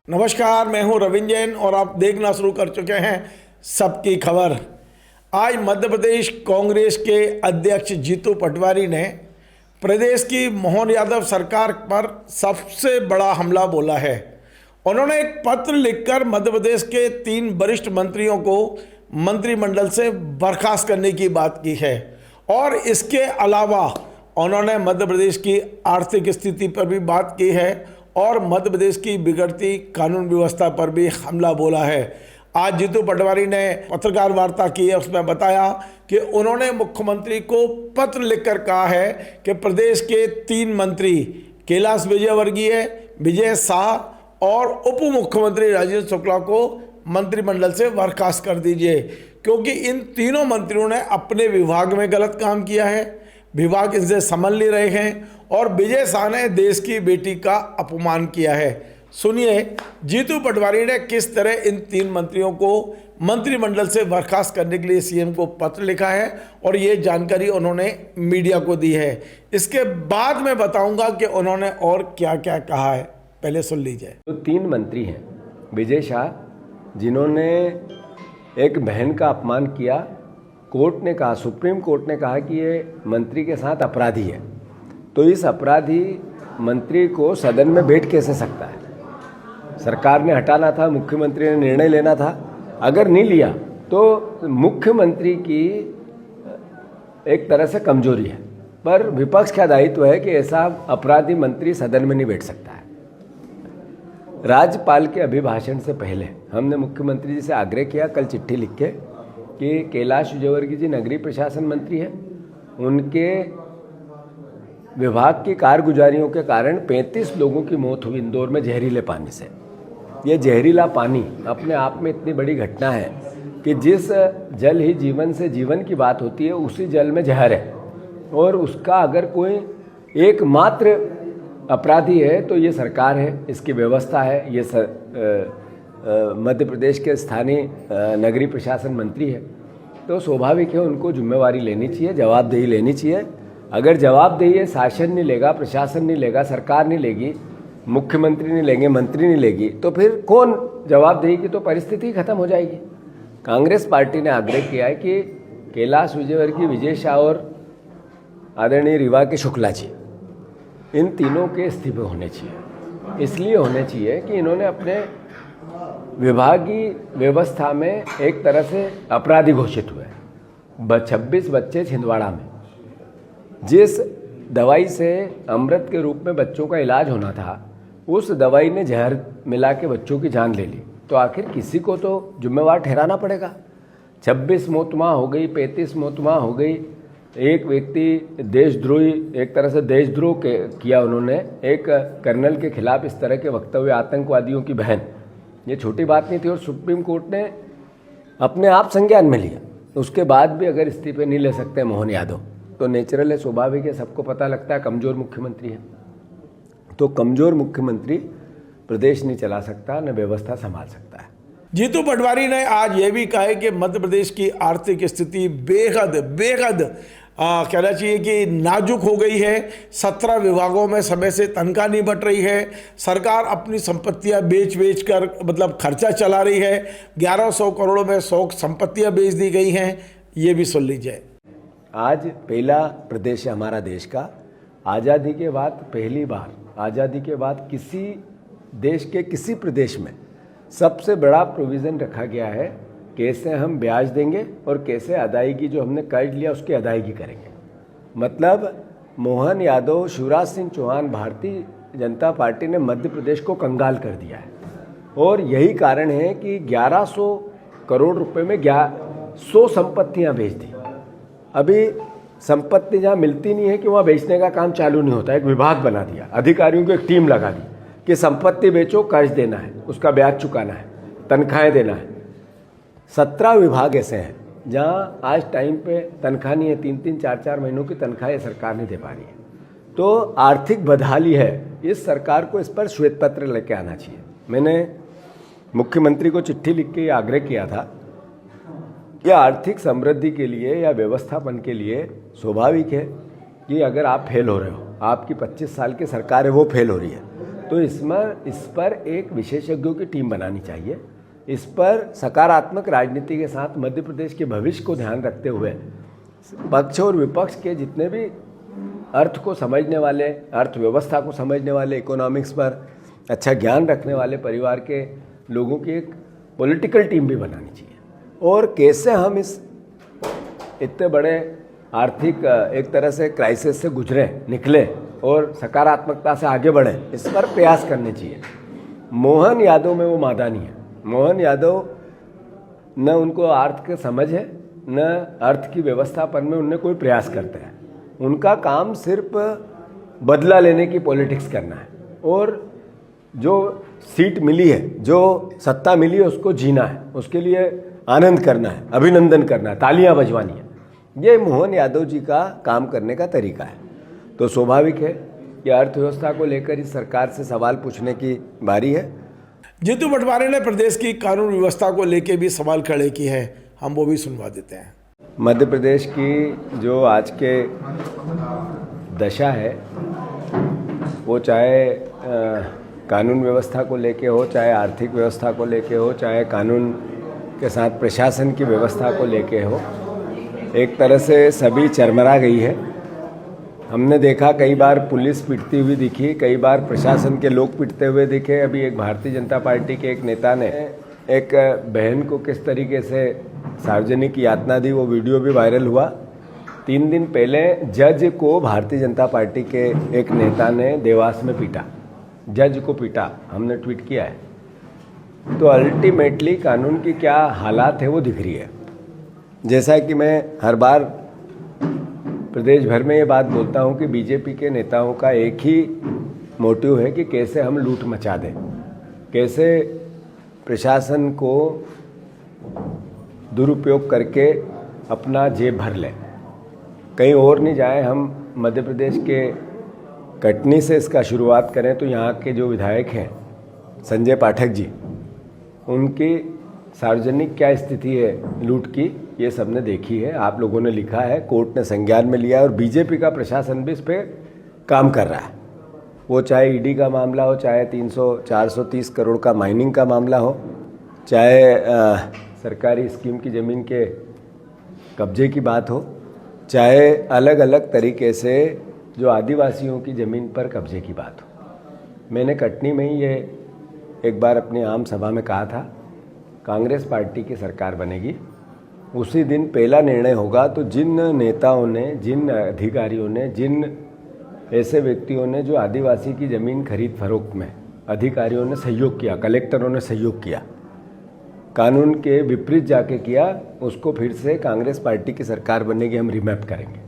नमस्कार, मैं हूं रविंद्र जैन और आप देखना शुरू कर चुके हैं सबकी खबर। आज मध्य प्रदेश कांग्रेस के अध्यक्ष जीतू पटवारी ने प्रदेश की मोहन यादव सरकार पर सबसे बड़ा हमला बोला है। उन्होंने एक पत्र लिखकर मध्य प्रदेश के 3 वरिष्ठ मंत्रियों को मंत्रिमंडल से बर्खास्त करने की बात की है और इसके अलावा उन्होंने मध्य प्रदेश की आर्थिक स्थिति पर भी बात की है और मध्य प्रदेश की बिगड़ती कानून व्यवस्था पर भी हमला बोला है। आज जीतू पटवारी ने पत्रकार वार्ता की है, उसमें बताया कि उन्होंने मुख्यमंत्री को पत्र लिखकर कहा है कि प्रदेश के 3 मंत्री कैलाश विजयवर्गीय, विजय शाह और उप मुख्यमंत्री राजेंद्र शुक्ला को मंत्रिमंडल से बर्खास्त कर दीजिए, क्योंकि इन तीनों मंत्रियों ने अपने विभाग में गलत काम किया है, विभाग इनसे संभल नहीं रहे हैं और विजय शाह ने देश की बेटी का अपमान किया है। सुनिए जीतू पटवारी ने किस तरह इन 3 मंत्रियों को मंत्रिमंडल से बर्खास्त करने के लिए सीएम को पत्र लिखा है और ये जानकारी उन्होंने मीडिया को दी है। इसके बाद मैं बताऊंगा कि उन्होंने और क्या क्या कहा है, पहले सुन लीजिए। तो 3 मंत्री हैं, विजय शाह जिन्होंने एक बहन का अपमान किया, कोर्ट ने कहा, सुप्रीम कोर्ट ने कहा कि ये मंत्री के साथ अपराधी है, तो इस अपराधी मंत्री को सदन में बैठ कैसे सकता है। सरकार ने हटाना था, मुख्यमंत्री ने निर्णय लेना था, अगर नहीं लिया तो मुख्यमंत्री की एक तरह से कमजोरी है, पर विपक्ष का दायित्व है कि ऐसा अपराधी मंत्री सदन में नहीं बैठ सकता है। राज्यपाल के अभिभाषण से पहले हमने मुख्यमंत्री जी से आग्रह किया, कल चिट्ठी लिख के, कि कैलाश विजयवर्गीय जी नगरीय प्रशासन मंत्री है, उनके विभाग की कारगुजारियों के कारण 35 लोगों की मौत हुई इंदौर में जहरीले पानी से। ये जहरीला पानी अपने आप में इतनी बड़ी घटना है कि जिस जल ही जीवन से जीवन की बात होती है, उसी जल में जहर है और उसका अगर कोई एकमात्र अपराधी है तो ये सरकार है, इसकी व्यवस्था है, ये मध्य प्रदेश के स्थानीय नगरीय प्रशासन मंत्री है, तो स्वाभाविक है उनको जिम्मेवारी लेनी चाहिए, जवाबदेही लेनी चाहिए। अगर जवाबदेही शासन नहीं लेगा, प्रशासन नहीं लेगा, सरकार नहीं लेगी, मुख्यमंत्री नहीं लेंगे, मंत्री नहीं लेगी, तो फिर कौन जवाबदेही की तो परिस्थिति खत्म हो जाएगी। कांग्रेस पार्टी ने आग्रह किया है कि कैलाश विजयवर्गीय, विजय शाह और आदरणीय रीवा के शुक्ला जी, इन तीनों के इस्तीफे होने चाहिए। इसलिए होने चाहिए कि इन्होंने अपने विभागीय व्यवस्था में एक तरह से अपराधी घोषित हुए। 26 बच्चे छिंदवाड़ा में जिस दवाई से अमृत के रूप में बच्चों का इलाज होना था, उस दवाई ने जहर मिला के बच्चों की जान ले ली, तो आखिर किसी को तो जिम्मेवार ठहराना पड़ेगा। 26 मौत वहाँ हो गई, 35 मौत वहाँ हो गई। एक व्यक्ति देशद्रोही, एक तरह से देशद्रोह किया उन्होंने, एक कर्नल के खिलाफ इस तरह के वक्तव्य, आतंकवादियों की बहन, ये छोटी बात नहीं थी और सुप्रीम कोर्ट ने अपने आप संज्ञान में लिया। उसके बाद भी अगर इस्तीफे नहीं ले सकते मोहन यादव, तो नेचुरल है, स्वाभाविक है, सबको पता लगता है कमज़ोर मुख्यमंत्री है, तो कमज़ोर मुख्यमंत्री प्रदेश नहीं चला सकता, न व्यवस्था संभाल सकता है। जीतू पटवारी ने आज ये भी कहा है कि मध्य प्रदेश की आर्थिक स्थिति बेहद कहना चाहिए कि नाजुक हो गई है। 17 विभागों में समय से तनख्वाह नहीं बट रही है, सरकार अपनी संपत्तियां बेच कर मतलब खर्चा चला रही है। 1100 करोड़ में 100 संपत्तियां बेच दी गई हैं। ये भी सुन लीजिए। आज पहला प्रदेश है हमारा देश का, आज़ादी के बाद पहली बार, आज़ादी के बाद किसी देश के किसी प्रदेश में सबसे बड़ा प्रोविज़न रखा गया है, कैसे हम ब्याज देंगे और कैसे अदायगी जो हमने कर्ज लिया उसकी अदायगी करेंगे। मतलब मोहन यादव, शिवराज सिंह चौहान, भारतीय जनता पार्टी ने मध्य प्रदेश को कंगाल कर दिया है और यही कारण है कि 1100 करोड़ रुपए में 100 संपत्तियाँ बेच दी। अभी संपत्ति जहाँ मिलती नहीं है कि वहाँ बेचने का काम चालू नहीं होता, एक विभाग बना दिया, अधिकारियों को एक टीम लगा दी कि संपत्ति बेचो, कर्ज देना है, उसका ब्याज चुकाना है, तनख्वाहें देना है। 17 विभाग ऐसे हैं जहाँ आज टाइम पे तनख्वाह नहीं है, 3-3, 4-4 महीनों की तनख्वाहें सरकार नहीं दे पा रही है, तो आर्थिक बदहाली है। इस सरकार को इस पर श्वेत पत्र लेके आना चाहिए। मैंने मुख्यमंत्री को चिट्ठी लिख के आग्रह किया था कि आर्थिक समृद्धि के लिए या व्यवस्थापन के लिए स्वाभाविक है कि अगर आप फेल हो रहे हो, आपकी 25 साल की सरकार है वो फेल हो रही है, तो इस पर एक विशेषज्ञों की टीम बनानी चाहिए। इस पर सकारात्मक राजनीति के साथ मध्य प्रदेश के भविष्य को ध्यान रखते हुए पक्ष और विपक्ष के जितने भी अर्थ को समझने वाले, अर्थव्यवस्था को समझने वाले, इकोनॉमिक्स पर अच्छा ज्ञान रखने वाले परिवार के लोगों की एक पॉलिटिकल टीम भी बनानी चाहिए। और कैसे हम इस इतने बड़े आर्थिक एक तरह से क्राइसिस से निकले और सकारात्मकता से आगे बढ़े, इस पर प्रयास करने चाहिए। मोहन यादव में वो मादा नहीं है। मोहन यादव न उनको अर्थ की समझ है, न अर्थ की व्यवस्थापन में उनने कोई प्रयास करते हैं। उनका काम सिर्फ बदला लेने की पॉलिटिक्स करना है और जो सीट मिली है, जो सत्ता मिली है, उसको जीना है, उसके लिए आनंद करना है, अभिनंदन करना है, तालियां बजवानी है। ये मोहन यादव जी का काम करने का तरीका है। तो स्वाभाविक है कि अर्थव्यवस्था को लेकर इस सरकार से सवाल पूछने की बारी है। जीतू पटवारी ने प्रदेश की कानून व्यवस्था को लेकर भी सवाल खड़े किए हैं, हम वो भी सुनवा देते हैं। मध्य प्रदेश की जो आज के दशा है, वो चाहे कानून व्यवस्था को लेके हो, चाहे आर्थिक व्यवस्था को लेके हो, चाहे कानून के साथ प्रशासन की व्यवस्था को लेके हो, एक तरह से सभी चरमरा गई है। हमने देखा कई बार पुलिस पिटती हुई दिखी, कई बार प्रशासन के लोग पिटते हुए दिखे। अभी एक भारतीय जनता पार्टी के एक नेता ने एक बहन को किस तरीके से सार्वजनिक यातना दी, वो वीडियो भी वायरल हुआ। 3 दिन पहले जज को भारतीय जनता पार्टी के एक नेता ने देवास में पीटा, जज को पीटा, हमने ट्वीट किया है। तो अल्टीमेटली कानून की क्या हालात है वो दिख रही है। जैसा कि मैं हर बार प्रदेश भर में ये बात बोलता हूँ कि बीजेपी के नेताओं का एक ही मोटिव है कि कैसे हम लूट मचा दें, कैसे प्रशासन को दुरुपयोग करके अपना जेब भर लें, कहीं और नहीं जाए। हम मध्य प्रदेश के कटनी से इसका शुरुआत करें तो यहाँ के जो विधायक हैं संजय पाठक जी, उनकी सार्वजनिक क्या स्थिति है लूट की, ये सबने देखी है, आप लोगों ने लिखा है, कोर्ट ने संज्ञान में लिया है और बीजेपी का प्रशासन भी इस पर काम कर रहा है। वो चाहे ईडी का मामला हो, चाहे 430 करोड़ का माइनिंग का मामला हो, चाहे सरकारी स्कीम की ज़मीन के कब्जे की बात हो, चाहे अलग अलग तरीके से जो आदिवासियों की ज़मीन पर कब्जे की बात हो। मैंने कटनी में ही ये एक बार अपनी आम सभा में कहा था, कांग्रेस पार्टी की सरकार बनेगी, उसी दिन पहला निर्णय होगा तो जिन नेताओं ने, जिन अधिकारियों ने, जिन ऐसे व्यक्तियों ने जो आदिवासी की ज़मीन खरीद फरोख्त में अधिकारियों ने सहयोग किया, कलेक्टरों ने सहयोग किया, कानून के विपरीत जाके किया, उसको फिर से कांग्रेस पार्टी की सरकार बनेगी, हम रिमैप करेंगे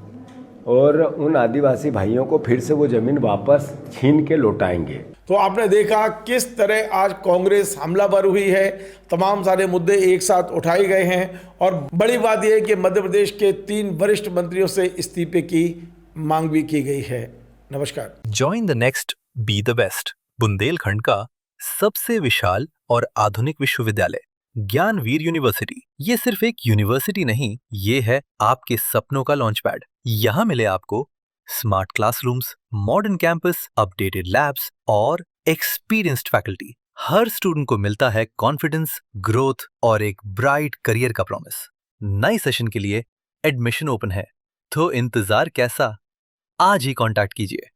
और उन आदिवासी भाइयों को फिर से वो ज़मीन वापस छीन के लौटाएंगे। तो आपने देखा किस तरह आज कांग्रेस हमलावर हुई है, तमाम सारे मुद्दे एक साथ उठाए गए हैं और बड़ी बात यह है कि मध्य प्रदेश के 3 वरिष्ठ मंत्रियों से इस्तीफे की मांग भी की गई है। नमस्कार। Join the next, be the best. Bundelkhand का सबसे विशाल और आधुनिक विश्वविद्यालय ज्ञानवीर यूनिवर्सिटी। ये सिर्फ एक यूनिवर्सिटी नहीं, ये है आपके सपनों का लॉन्च पैड। यहाँ मिले आपको smart classrooms, modern campus, updated labs और एक्सपीरियंस्ड फैकल्टी। हर स्टूडेंट को मिलता है कॉन्फिडेंस, ग्रोथ और एक ब्राइट करियर का प्रॉमिस। नए सेशन के लिए एडमिशन ओपन है, तो इंतजार कैसा? आज ही कांटेक्ट कीजिए।